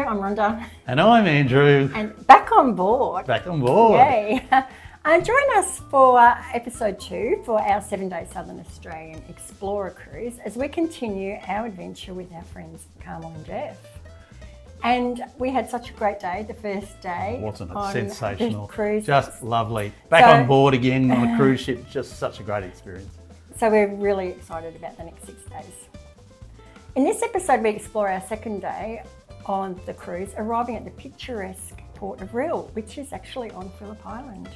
I'm Rhonda. And I'm Andrew. And back on board. Back on board. Yay. Join us for episode 2 for our 7-day Southern Australian Explorer Cruise as we continue our adventure with our friends Carmel and Jeff. And we had such a great day the first day. Wasn't it on sensational? The cruise. Just lovely. Back on board again on a cruise ship, just such a great experience. So we're really excited about the next 6 days. In this episode, we explore our second day on the cruise, arriving at the picturesque port of Rhyll, which is actually on Phillip Island.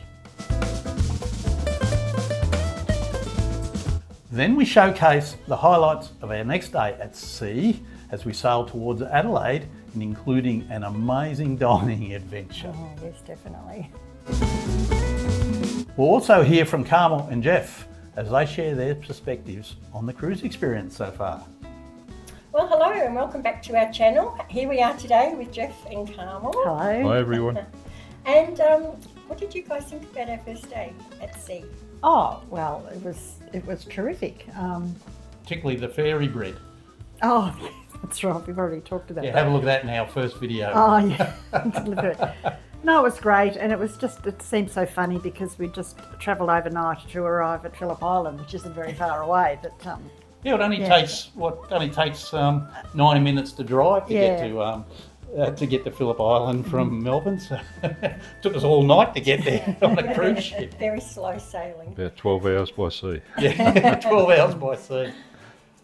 Then we showcase the highlights of our next day at sea as we sail towards Adelaide, and including an amazing dining adventure. Oh, yes, definitely. We'll also hear from Carmel and Jeff as they share their perspectives on the cruise experience so far. Well, hello and welcome back to our channel. Here we are today with Jeff and Carmel. Hello. Hi everyone. And what did you guys think about our first day at sea? Oh, well, it was terrific. Particularly the fairy bread. Oh, that's right. We've already talked about that. Have a look at that in our first video. Oh, yeah. No, it was great, and it seemed so funny because we just travelled overnight to arrive at Phillip Island, which isn't very far away. But yeah, it only takes 90 minutes to drive to get to Phillip Island from Melbourne. So it took us all night to get there on a cruise ship. Very slow sailing. About 12 hours by sea. Yeah, 12 hours by sea.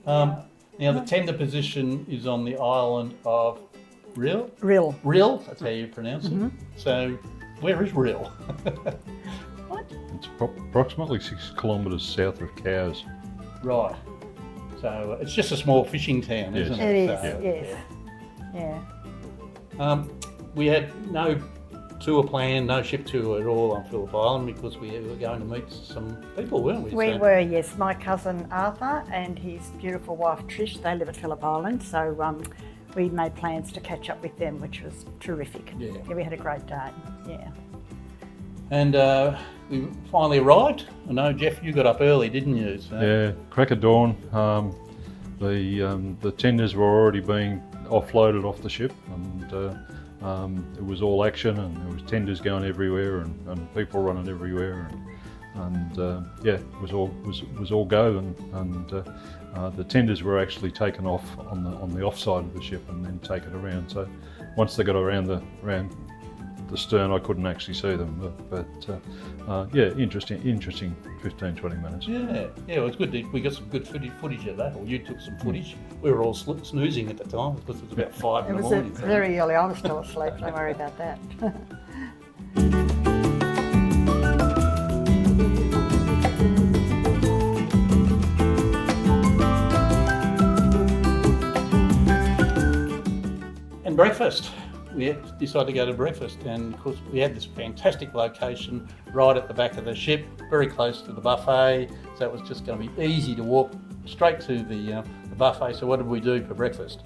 Now the tender position is on the island of Rhyll. Rhyll, that's how you pronounce it. So where is Rhyll? It's approximately 6 kilometres south of Cowes. Right. So it's just a small fishing town, isn't it? It is, So, yes. Yeah. We had no tour planned, no ship tour at all on Phillip Island because we were going to meet some people, weren't we? We were, yes. My cousin Arthur and his beautiful wife Trish, they live at Phillip Island, so we made plans to catch up with them, which was terrific. Yeah, we had a great day, yeah. And we finally arrived. I know, Jeff, you got up early, didn't you? So. Yeah, crack of dawn. The tenders were already being offloaded off the ship, and it was all action, and there was tenders going everywhere, and people running everywhere, and it was all go, and the tenders were actually taken off on the offside of the ship and then taken around. So once they got around the stern, I couldn't actually see them, but interesting 15-20 minutes. Yeah, it was good. We got some good footage of that, or you took some footage. We were all snoozing at the time because it was about 5 in the morning. It was very early. I was still asleep. Don't worry about that. And breakfast. We decided to go to breakfast, and of course we had this fantastic location right at the back of the ship, very close to the buffet, so it was just going to be easy to walk straight to the buffet. So what did we do for breakfast?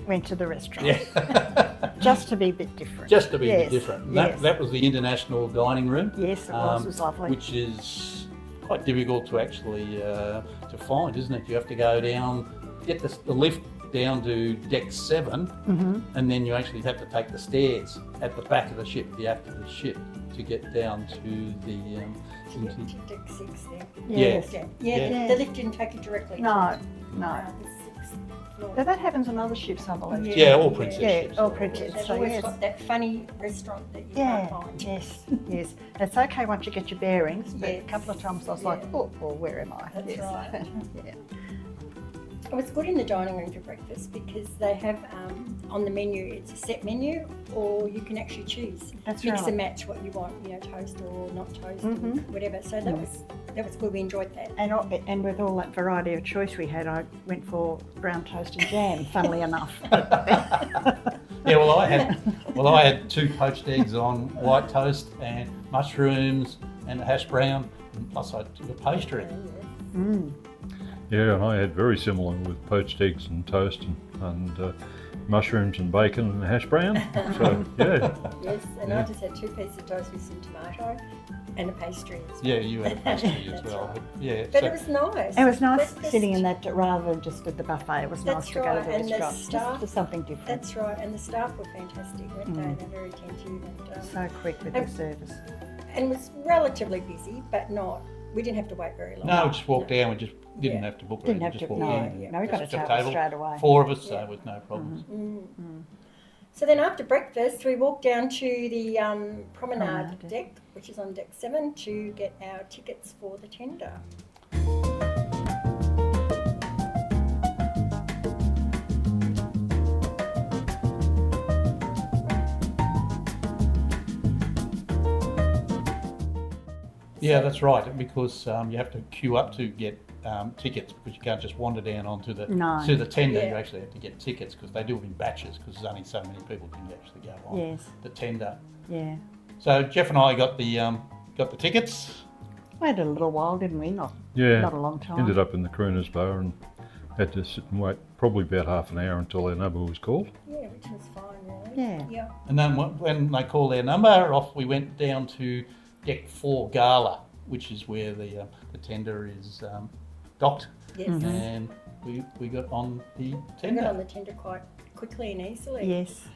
Went to the restaurant. Yeah. Just to be a bit different. Just to be a bit different. And that was the international dining room. Yes, it was lovely. Which is quite difficult to actually to find, isn't it? You have to go down, get the lift down to deck 7, and then you actually have to take the stairs at the back of the ship, the aft of the ship, to get down to the to deck 6 there. Yes. The lift didn't take you directly. No. The 6th floor. So that happens on other ships, I believe. Yeah, all princess ships. Yeah, all princess. They've So always got that funny restaurant that you can't find. Yes. It's okay once you get your bearings, but Yes. a couple of times I was like, oh, well, where am I? That's right. Yeah. It was good in the dining room for breakfast because they have on the menu, it's a set menu, or you can actually choose. That's Mix right. and match what you want, toast or not toast, or whatever. So that was good. We enjoyed that. And with all that variety of choice we had, I went for brown toast and jam, funnily enough. Yeah, well, I had 2 poached eggs on white toast and mushrooms and a hash brown, and plus I took a pastry. Yeah, and I had very similar with poached eggs and toast, and mushrooms and bacon and a hash brown. So yeah, Yes, and I just had 2 pieces of toast with some tomato and a pastry as well. Yeah, you had a pastry as That's well. right. Yeah, But so- it was nice. It was nice That's- sitting in that rather than just at the buffet. It was nice That's to go right, to the and the restaurant staff- just for something different. That's right, and the staff were fantastic, weren't they? They're very attentive and So quick with and- the service. it was relatively busy, but not. We didn't have to wait very long. No, we just walked down. We just didn't Yeah. have to book. Didn't or have anything, to. just walked No, in. yeah. no, we got a Just table straight away. 4 of us, Yeah. so with no problems. So then after breakfast, we walked down to the promenade Promenade. deck, which is on deck 7, to get our tickets for the tender. Yeah, that's right. Because you have to queue up to get tickets, because you can't just wander down onto the No. to the tender. Yeah. You actually have to get tickets, because they do it in batches, because there's only so many people can actually go on Yes. the tender. Yeah. So Jeff and I got the tickets. Waited a little while, didn't we? Not yeah. not a long time. Ended up in the Crooners Bar and had to sit and wait probably about half an hour until our number was called. Yeah, which was fine, really. Yeah. Yeah. And then when they called their number, off we went down to deck 4 Gala, which is where the tender is docked, Yes. and we got on the We got on tender. the tender quite quickly and easily. Yes.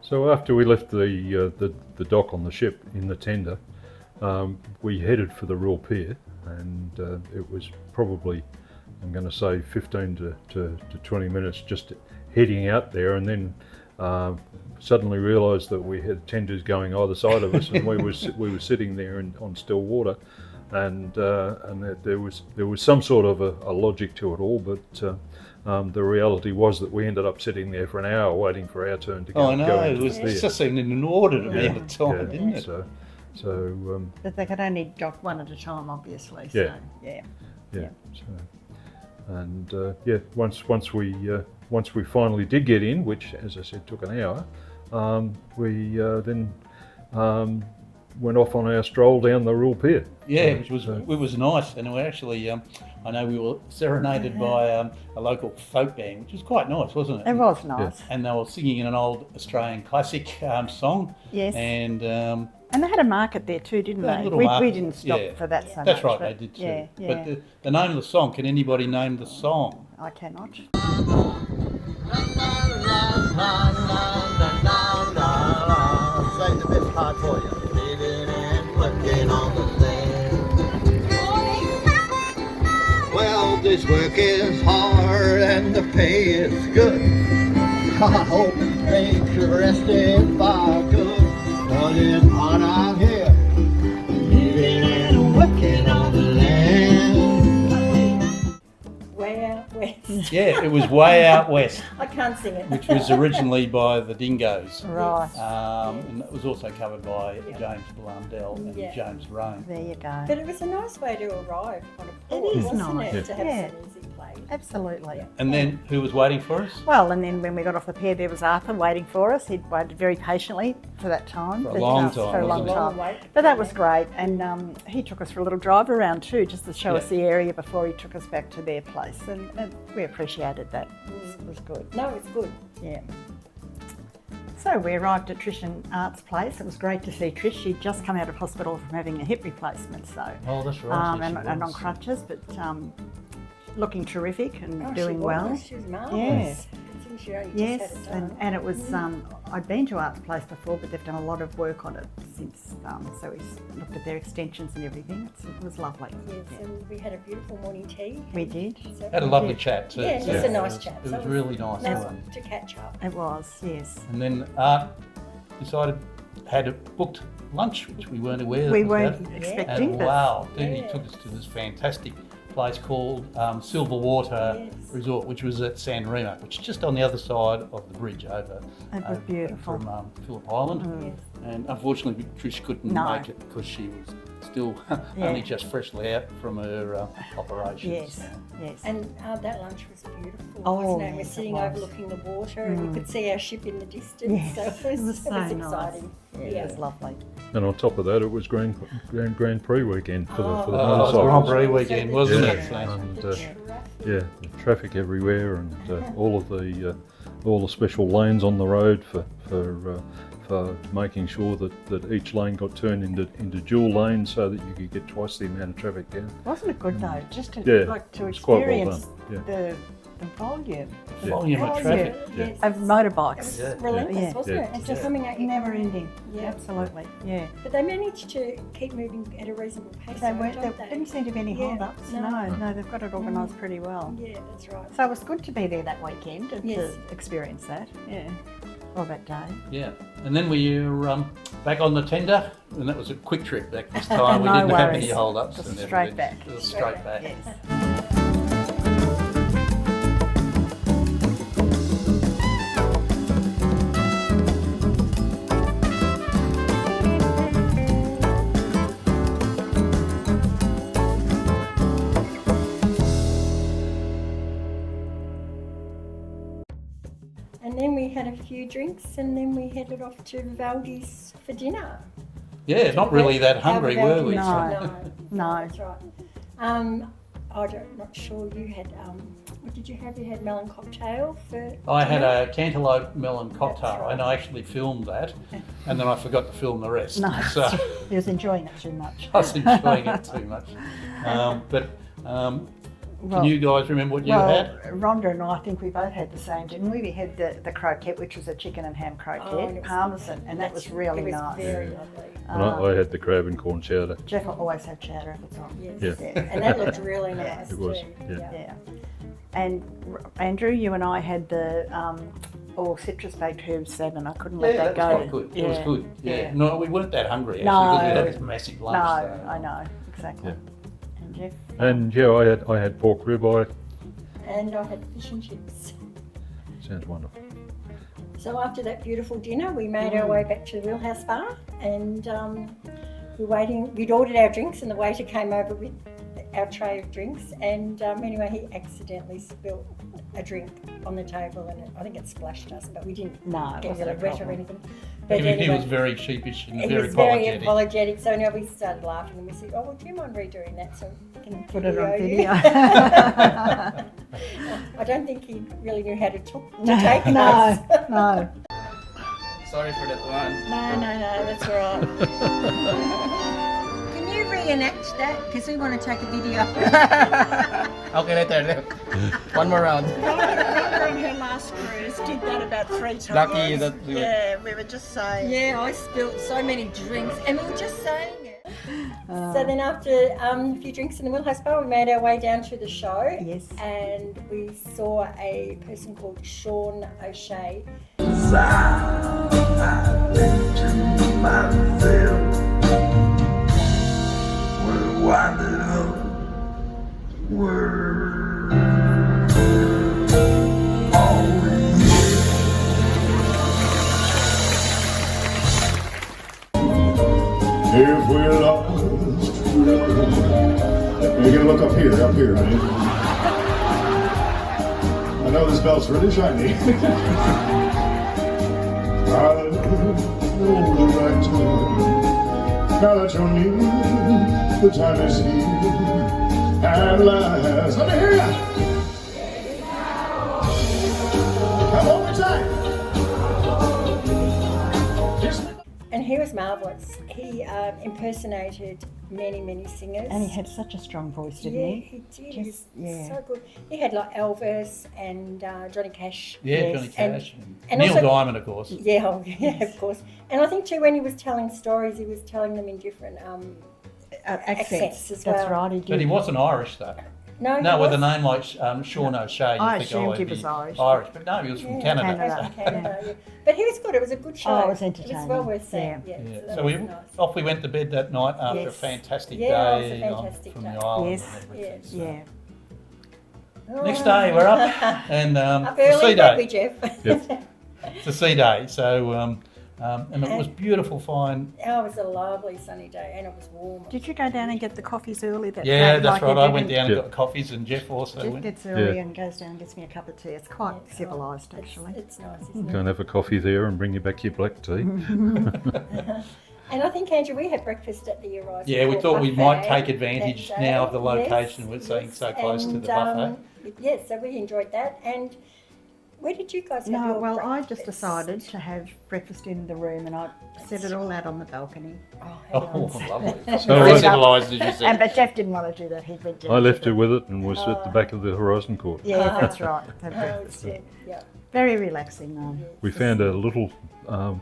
So after we left the dock on the ship in the tender, we headed for the Rhyll Pier, and it was probably, I'm going to say, 15 to 20 minutes just heading out there, and then suddenly realised that we had tenders going either side of us, and we were sitting there on still water, and that there was some sort of a logic to it all, but. The reality was that we ended up sitting there for an hour waiting for our turn to go. Oh, I know. go It into was the pier. just seemed in order to me at the time, yeah. didn't it? So But they could only dock one at a time, obviously. So, Yeah. yeah. yeah. So, and once we finally did get in, which, as I said, took an hour, we then went off on our stroll down the Rhyll Pier. Yeah, which was nice, and we actually, I know we were serenaded by a local folk band, which was quite nice, wasn't it? It was nice. And they were singing an old Australian classic song. Yes. And And they had a market there too, didn't a they? little We market, didn't stop yeah. for that so much. that's right, but they did too. Yeah, yeah. But the name of the song, can anybody name the song? I cannot. Save the best part for you. Living and working on the thing. Well, this work is hard and the pay is good. I hope it makes you rested by good. But it's hard out here. Living and working on the land. Way out west. Yeah, it was Way Out West, I can't sing it. which was originally by the Dingoes. Right. And it was also covered by James Blundell and Yeah. James Roan. There you go. But it was a nice way to arrive on a port, It is wasn't nice. it? To have Yeah. some music played. Absolutely. And then who was waiting for us? Well, and then when we got off the pier, there was Arthur waiting for us. He'd waited very patiently for that time. For a but, long For time, a long wasn't it? time. Long wait. But that was great. And he took us for a little drive around too, just to show us Yeah. the area before he took us back to their place. And we appreciated that. It was good. No, it's good. Yeah. So we arrived at Trish and Art's place. It was great to see Trish. She'd just come out of hospital from having a hip replacement, so Oh, that's right. yes, she and on was. crutches, but looking terrific and Oh, doing she well. was. She was marvellous. Yeah. Considering she only Yes, just had it done. and it was. I'd been to Art's place before, but they've done a lot of work on it since. So we looked at their extensions and everything. It was lovely. Yes, Yeah. and we had a beautiful morning tea. We did. So Had a lovely chat too. Yeah, just a nice chat. It So was really nice. Nice wasn't it? to catch up. It was. Yes. And then Art decided had a booked lunch, which we weren't aware. We that was weren't happening. expecting And this. wow, then he Yeah. took us to this fantastic place called Silverwater Yes. Resort, which was at San Remo, which is just on the other side of the bridge over. It was beautiful. From Phillip Island. Yes. And unfortunately, Trish couldn't No. make it because she was still only just freshly out from her operations. Yes, yes. And that lunch was beautiful, Oh, wasn't it? We're yes, it sitting was. overlooking the water and you could see our ship in the distance. Yes, So it was so nice. exciting. It was lovely. And on top of that, it was Grand Prix weekend for the Oh, it was motorcycles. Grand Prix weekend, wasn't Yeah, it? So- and The yeah, the traffic everywhere, and all the special lanes on the road for making sure that each lane got turned into dual lanes so that you could get twice the amount of traffic down. Wasn't it good though? Just to Yeah, to it's quite well experience done, the volume Volume of traffic. Yes. of It motorbikes. was Yeah. relentless, Yeah. wasn't Yeah. it? It's just coming at you. Never ending. Yeah. Absolutely. Yeah. But they managed to keep moving at a reasonable pace. They though, weren't. don't There they? didn't seem to be any Yeah, hold-ups. no. No, they've got it organised pretty well. Yeah, that's right. So it was good to be there that weekend and Yes. to experience that. Yeah. Or that day. Yeah, and then we were back on the tender, and that was a quick trip back this time. We No didn't have worries. any hold-ups. Just and straight everything. back. It was straight back. Yes. And then we had a few drinks and then we headed off to Vivaldi's for dinner. Yeah, not really that hungry, were we? No. No. That's right. Not sure you had, what did you have? You had melon cocktail for I had dinner? a cantaloupe melon cocktail, right. and I actually filmed that, and then I forgot to film the rest. No. So He was enjoying it too much. I was enjoying it too much. Can you guys remember what you had? Rhonda and I think we both had the same, didn't we? We had the croquette, which was a chicken and ham croquette, Oh, and it was- parmesan, and that was really it was nice. very lovely. And I had the crab and corn chowder. Jeff will always have chowder if it's on. Yes. Yeah. And that looked really nice It was, too. yeah. Yeah. And Andrew, you and I had the citrus baked herb salmon. I couldn't let Yeah, that that go. was quite good. It was good. Yeah. Yeah. No, we weren't that hungry actually No. because we had this massive No, lunch. so- I know exactly. Yeah. And Jeff. And yeah, I had pork ribeye. And I had fish and chips. Sounds wonderful. So after that beautiful dinner, we made our way back to the Rhyll House bar and we were waiting. We'd ordered our drinks and the waiter came over with our tray of drinks and anyway, he accidentally spilled a drink on the table and I think it splashed us, but we didn't No, it get wasn't really a wet or problem. anything. But He anyway, was very sheepish and he very was very apologetic. apologetic. So anyway, we started laughing and we said, "Oh, well, do you mind redoing that so we can Put it on you?" video. I don't think he really knew how to talk to No, take us. no. Sorry for that one. No, that's all right. Can you reenact that? Because we want to take a video. Okay, later. Look. One more round. Rhonda on her last cruise did that about 3 times. Lucky that we were. Yeah, we were just saying. Yeah, I spilled so many drinks and we were just saying it. So then after a few drinks in the Rhyll House bar, we made our way down to the show. Yes. And we saw a person called Sean O'Shea. If we're lost, you gotta look up here, honey. I know this belt's really shiny. I know the right time. Now that you're near, the time is here. At last, let me hear ya. Come on, one time. And he was marvellous. He impersonated many singers. And he had such a strong voice, didn't yeah, he? he did. Just- He was yeah. so good. He had like Elvis and Johnny Cash. Yeah, Yes. Johnny Cash. and Neil also- Diamond, of course. Yeah, of course. And I think too, when he was telling stories, he was telling them in different accents as well. That's right, he did. But he wasn't Irish though. No, No, he with a was- name like Sean O'Shea, I you think, assumed oh, he he'd was be Irish. But no, he was from Yeah, Canada. Canada. From Canada, yeah. But he was good. It was a good show. Oh, it was It entertaining. was well worth seeing. Yeah. Yeah. Yeah. that So we was nice. off we went to bed that night after a Yes. fantastic Yeah, it was a day fantastic from day. the island Yes. and everything. So. Yeah. Next day we're up and Up it's a sea early, weren't we, day. Jeff? Yep. It's a sea day, so And it was beautiful, fine. Oh, it was a lovely sunny day and it was warm. Did you go down and get the coffees early that Yeah, day? that's like right. I you went did? down and Yeah. got coffees, and Jeff also Jeff went. gets early Yeah. and goes down and gets me a cup of tea. It's quite civilised, actually. It's nice, isn't Go and have a coffee there and bring you back your black tea. it? And I think, Andrew, we had breakfast at the Horizon. Yeah, we Court thought we buffet might take advantage that day. now of the location Yes, with being yes. so close to And, the buffet. Yes, so we enjoyed that. And where did you guys have No, your well, I breakfast? just decided to have breakfast in the room and I set it all out on the balcony. Oh, lovely. So Very I- civilised, as you said. But Jeff didn't want to do that. He went down I to left the- her with it and was at the back of the Horizon Court. Yeah, that's right. Have Oh, breakfast. yeah. Very relaxing. We found a little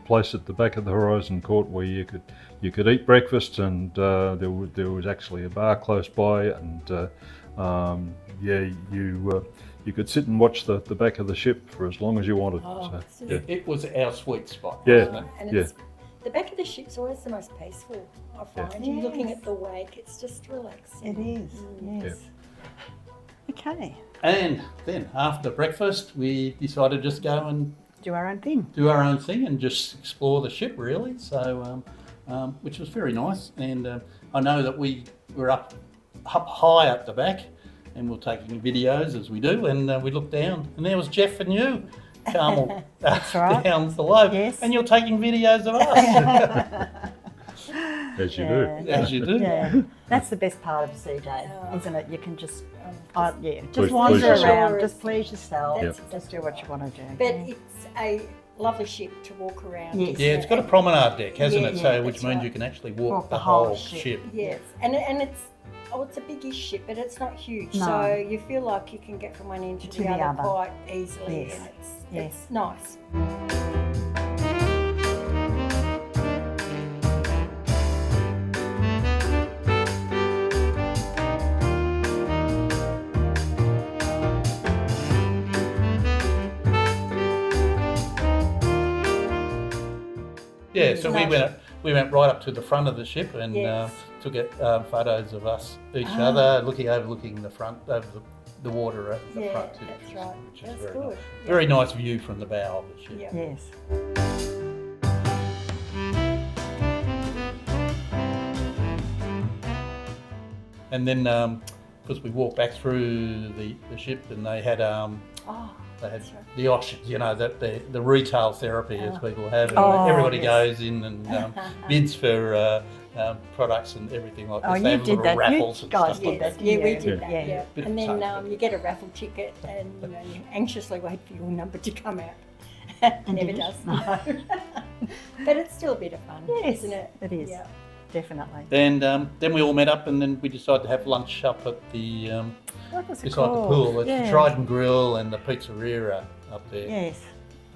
place at the back of the Horizon Court where you could eat breakfast, and there was actually a bar close by, and you could sit and watch the back of the ship for as long as you wanted. Oh, So, yeah. It was our sweet spot, Yeah. wasn't it? And Yeah. it's, the back of the ship's always the most peaceful, I find. Yeah. You're looking Yes. at the wake, it's just relaxing. It is, yes. Okay, And then after breakfast, we decided to just go and do our own thing. do our own thing and just explore the ship, really. So, which was very nice. And I know that we were up high up the back, and we're taking videos as we do. And we looked down, and there was Jeff and you, Carmel, That's right. down below. Yes. And you're taking videos of us, As you Yeah. do. as you do. Yeah, that's the best part of CJ, Oh. isn't it? You can just, Please- just wander please yourself. around, just please yourself, That's just do what you want to do. But it's a lovely ship to walk around. Yes. Yeah, it's got a promenade deck, hasn't it? Yeah, So, which that's means right. you can actually walk, Walk the whole ship. ship. Yes, and it's a biggish ship, but it's not huge, No. so you feel like you can get from one end to the other quite easily, Yes. and Yes. it's nice. Yeah, so we Nice. went right up to the front of the ship and Yes. took photos of us each Ah. other, overlooking the front over the water at the Yeah, front too, that's right. which is That's very good. nice. Yeah. Very nice view from the bow of the ship. Yeah. Yes. And then because we walked back through the ship and they had Oh, they had that's right. the options, you know, that the retail therapy as people have, and Oh, everybody yes. goes in and bids for products and everything like this. Oh, They you have did little that. You raffles and guys stuff did like that, that. didn't Yeah, we you? did that. Yeah. Yeah. Bit of And then fun. you get a raffle ticket, and you anxiously wait for your number to come out. Never did it? does. No. But it's still a bit of fun, Yes, isn't it? it is. Yeah. Definitely. And then we all met up, and then we decided to have lunch up at the What was it beside called? the pool. It's Yeah. the Trident Grill and the pizzeria up there. Yes.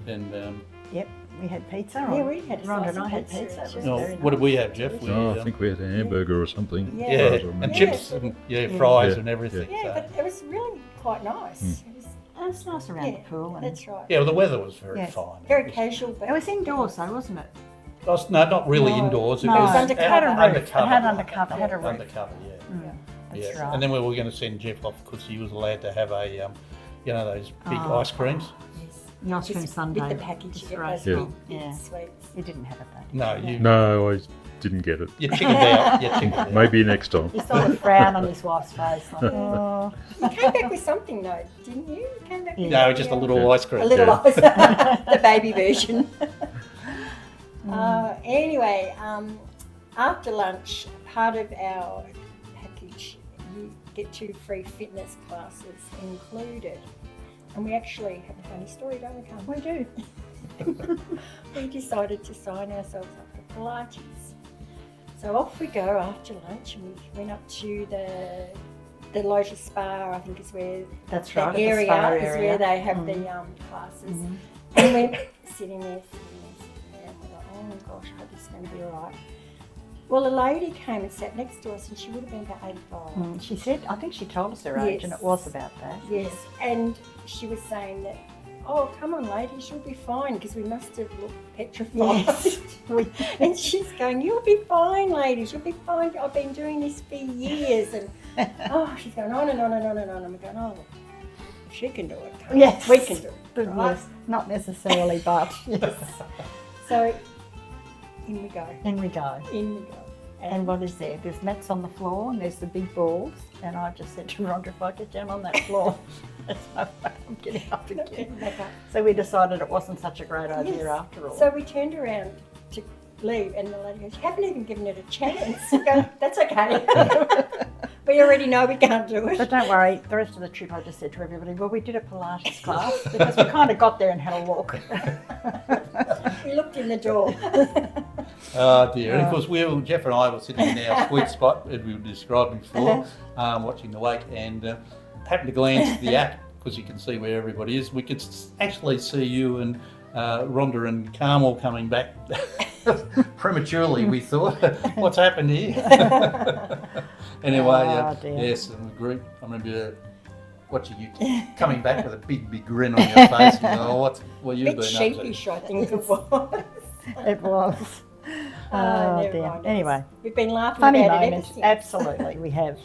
And Yep. We had pizza. Yeah, we had a Rhonda slice and of I had pizza. pizza. It was no, very what did nice. we have, Jeff? We, Oh, I think we had a hamburger or something. Yeah. as far as I and remember. chips and fries Yeah. and everything. Yeah, so. but it was really quite nice. It was, It was nice around yeah, the pool. And that's right. Yeah, well, the weather was very Yes. fine. Very casual, but It was indoors though, wasn't it? No, not really No. indoors. No, it was undercover. It had a roof. Undercover. It had undercover. It had a roof. Undercover, yeah. That's Yeah. right. And then we were going to send Jeff off because he was allowed to have a, you know, those big Oh. ice creams. yes. The ice cream Just sundae. with the package, you Just get right. those Yeah. big Yeah. sweets. You didn't have it though. No, you No, I didn't get it. chickened out. You chickened out. Maybe next time. He saw the frown on his wife's face. Like, oh. You came back with something though, didn't you? You came back with No, just a little Yeah. ice cream. a little Yeah. ice, the baby version. Anyway, after lunch, part of our package, you get 2 free fitness classes included. And we actually have a funny story, don't we, Carl? We do. We decided to sign ourselves up for Pilates. So off we go after lunch, and we went up to the leisure spa, I think is where That's the right. at the area spa is area. where they have the classes. And we're sitting there, and we're like, oh gosh, I hope this is going to be all right. Well, a lady came and sat next to us, and she would have been about 85. She said, I think she told us her age, and it was about that. Yes, and she was saying that, oh, come on, ladies, you'll be fine, because we must have looked petrified. Yes. And she's going, you'll be fine, ladies, you'll be fine. I've been doing this for years. And she's going on and on and on and on. And we're going, oh, if she can do it, Yes. we can do it. But right? yes, not necessarily, but yes. So In we go. In we go. In we go. And what is there? There's mats on the floor and there's the big balls. And I just said to Rhonda, if I get down on that floor, there's no way I'm getting up again. Getting back up. So we decided it wasn't such a great idea Yes. after all. So we turned around to leave, and the lady goes, "You haven't even given it a chance." I go, "That's okay. We already know we can't do it." But don't worry, the rest of the trip I just said to everybody, well, we did a Pilates class because we kind of got there and had a look. We looked in the door. Oh dear. And of course, Jeff and I were sitting in our sweet spot, as we were described before, watching the wake, and happened to glance at the app because you can see where everybody is. We could actually see you and Rhonda and Carmel coming back prematurely, we thought. What's happened here? Anyway, yes, and the group, I remember watching you coming back with a big grin on your face. And, what you've Bit been sheepish, up I think it was. It was. Oh, never dear. mind. Anyway, We've been laughing funny about it moment. ever since. Absolutely, we have.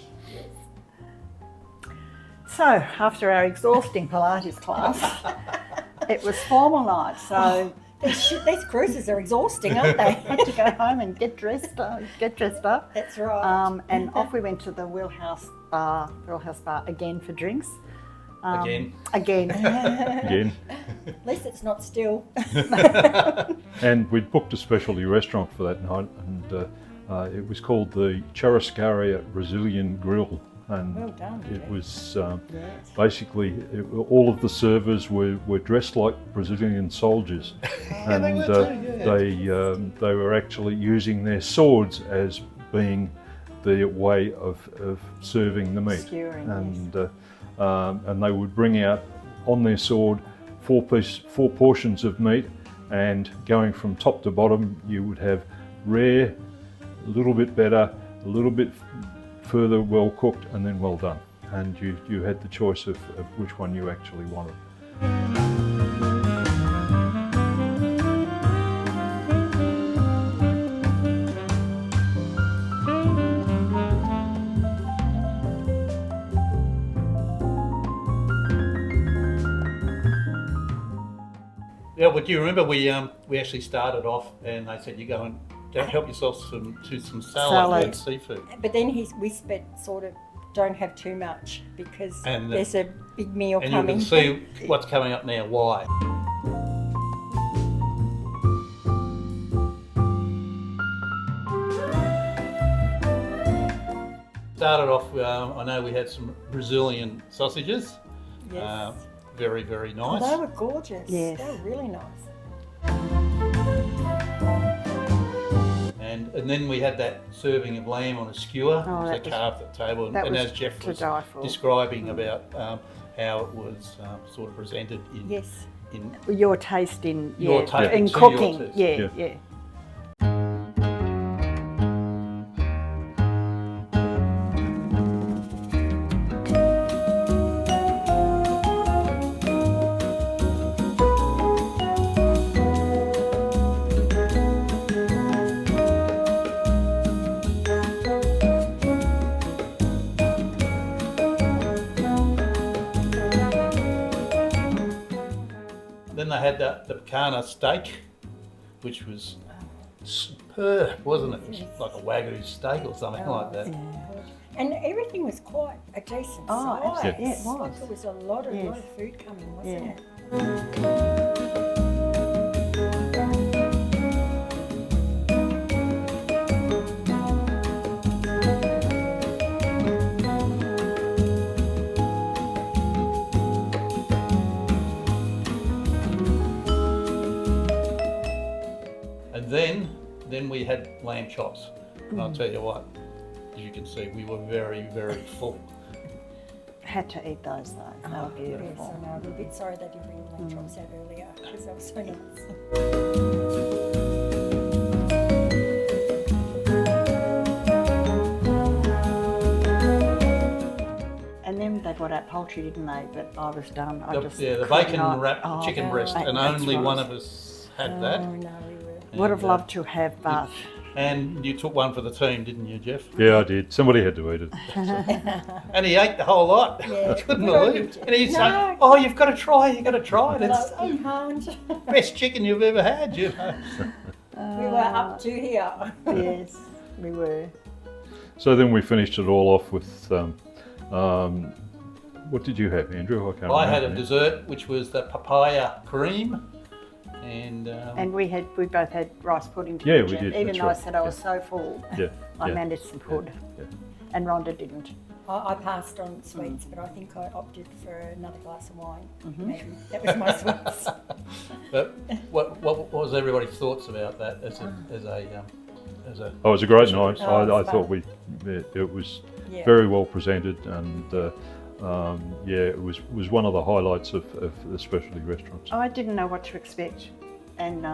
So, after our exhausting Pilates class, it was formal night. So, These cruises are exhausting, aren't I they? had to go home and get dressed up. That's right. And off we went to the Rhyll House Bar again for drinks. Again. Again. At least it's not still. And we'd booked a specialty restaurant for that night, and it was called the Churrascaria Grill. And Well done, it Jeff. was basically all of the servers were dressed like Brazilian soldiers, and they were too, they were actually using their swords as being the way of serving the meat. Skewering, And they would bring out on their sword four portions of meat, and going from top to bottom, you would have rare, a little bit better, a little bit further well cooked, and then well done. And you had the choice of which one you actually wanted. Yeah, but do you remember we actually started off and they said you go and help yourself to some salad and seafood. But then he whispered, sort of, don't have too much because And, there's a big meal And coming. you can see what's coming up now. Why? Started off. I know we had some Brazilian sausages. Yes. Very, very Oh, nice. they were gorgeous. Yes. They were really nice. And then we had that serving of lamb on a skewer, Oh, which that they was- carved at the table. that And was as Jeff to was die for. describing about how it was sort of presented in, Yes. in Your taste in Your taste, in to your cooking. taste. Yeah. Then they had the picana steak, which was superb, wasn't it? It was like a Wagyu steak or something like that. And everything was quite a decent Oh, size. absolutely. Yeah, it was. Like there was a lot of Yes. food coming, wasn't Yeah. it? And then we had lamb chops. And I'll tell you what, as you can see, we were very, very full. Had to eat those though. They were Yes, beautiful. I know. I'm a bit sorry they didn't bring the lamb chops out earlier because they were so nice. And then they brought out poultry, didn't they? But I was done. I just The could bacon not- wrapped oh, chicken breast, mate, and that's only right. one of us had that. Oh, no, we were. Would have And, loved to have, but And you took one for the team, didn't you, Jeff? Yeah, I did. Somebody had to eat it. And he ate the whole lot. Yeah. I couldn't Good on believe you, it. Jeff. And he's No. saying, "Oh, you've got to try it. You've got to try it. It's No, you can't. the best chicken you've ever had, you know." We were up to here. Yes, we were. So then we finished it all off with, what did you have, Andrew? I can't I had a remember. dessert which was the papaya cream, and And we both had rice pudding to Yeah, eat, we did, even that's though I right, said I was so full. Yeah, I yeah, managed some pud, yeah. and Rhonda didn't. I passed on sweets, but I think I opted for another glass of wine. Maybe that was my sweets. but what was everybody's thoughts about that as a Oh, it was a great Special night. Oh, it I was thought fun. it was Yeah. very well presented, and it was one of the highlights of the specialty restaurants. I didn't know what to expect, and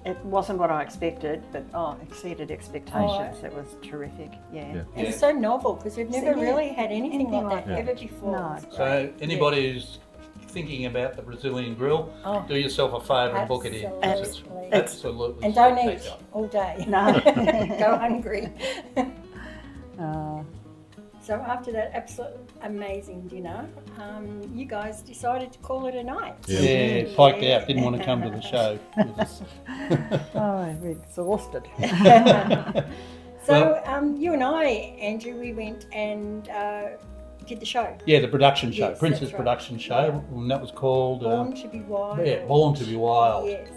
it wasn't what I expected, but exceeded expectations. It was terrific. Yeah. And it's so novel because we've never Yeah. really had anything like that that. ever before. No. It's So great. anybody who's thinking about the Brazilian grill, Oh. do yourself a favour and book it in. 'cause it's Absolutely. absolutely And don't spectacular. eat all day. No. Go hungry. Uh, So after that absolute amazing dinner, you guys decided to call it a night. Yeah, piked out, didn't want to come to the show. It was- we're exhausted. So you and I, Andrew, we went and did the show. yeah, the production show, Yes, Princess that's right. Production Show, and that was called Born to be Wild. Born to be Wild. Yes.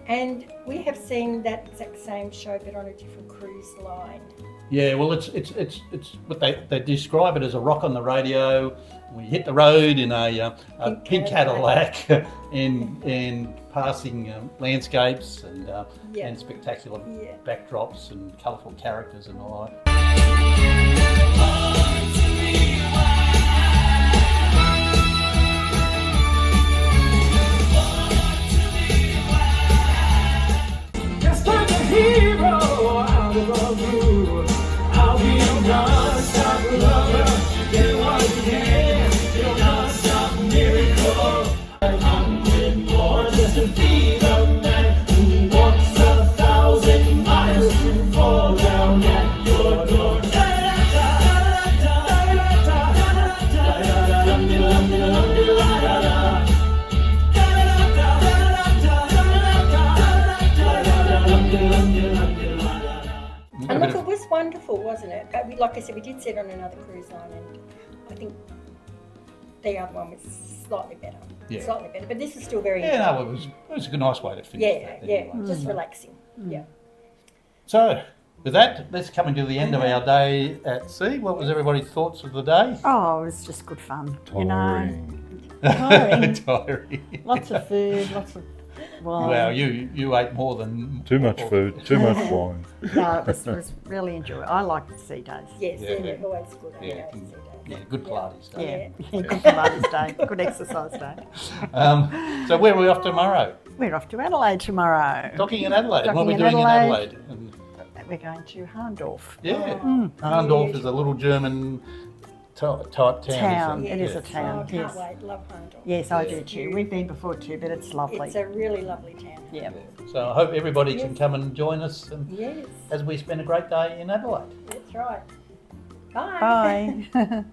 And we have seen that exact same show but on a different cruise line. Yeah, well, it's what they describe it as a rock on the radio. We hit the road in a pink Cadillac and passing landscapes and Yeah. and spectacular Yeah. backdrops and colourful characters and all that. Just like a hero out of a blue. I'll be your non-stop lover. Get what you can. Your non-stop miracle. 100 more just to be the man who walks 1,000 miles to fall down at your door. And look, it was wonderful, wasn't it? But like I said, we did sit on another cruise line, and I think the other one was slightly better. Yeah. Slightly better, but this is still very Yeah, no, it was a good, nice way to finish. yeah, that yeah, anyway. just relaxing. Yeah. So, with that, let's come into the end of our day at sea. What was everybody's thoughts of the day? Oh, it was just good fun. You know, Tiring. Tiring. lots of food, lots of wine. Wow, you ate more than Too much food, too much wine. No, it was really enjoyable. I like the sea days. Yes, Yeah. they're always good. Yeah. Yeah. Yeah, good Pilates. don't Yeah, Yeah. good Pilates day, good exercise day. So where are we off tomorrow? We're off to Adelaide tomorrow. Docking in Adelaide. What are we Docking in doing in Adelaide. Adelaide? And, We're going to Harndorf. yeah, Arndorf is a little German type town. Town. Isn't It is a Oh, town. I can't Yes. wait. Love Handel. Yes, I do too. We've been before too, but it's lovely. It's a really lovely town. Yeah. So I hope everybody can Yes. come and join us Yes, as we spend a great day in Adelaide. that's right. Bye. Bye.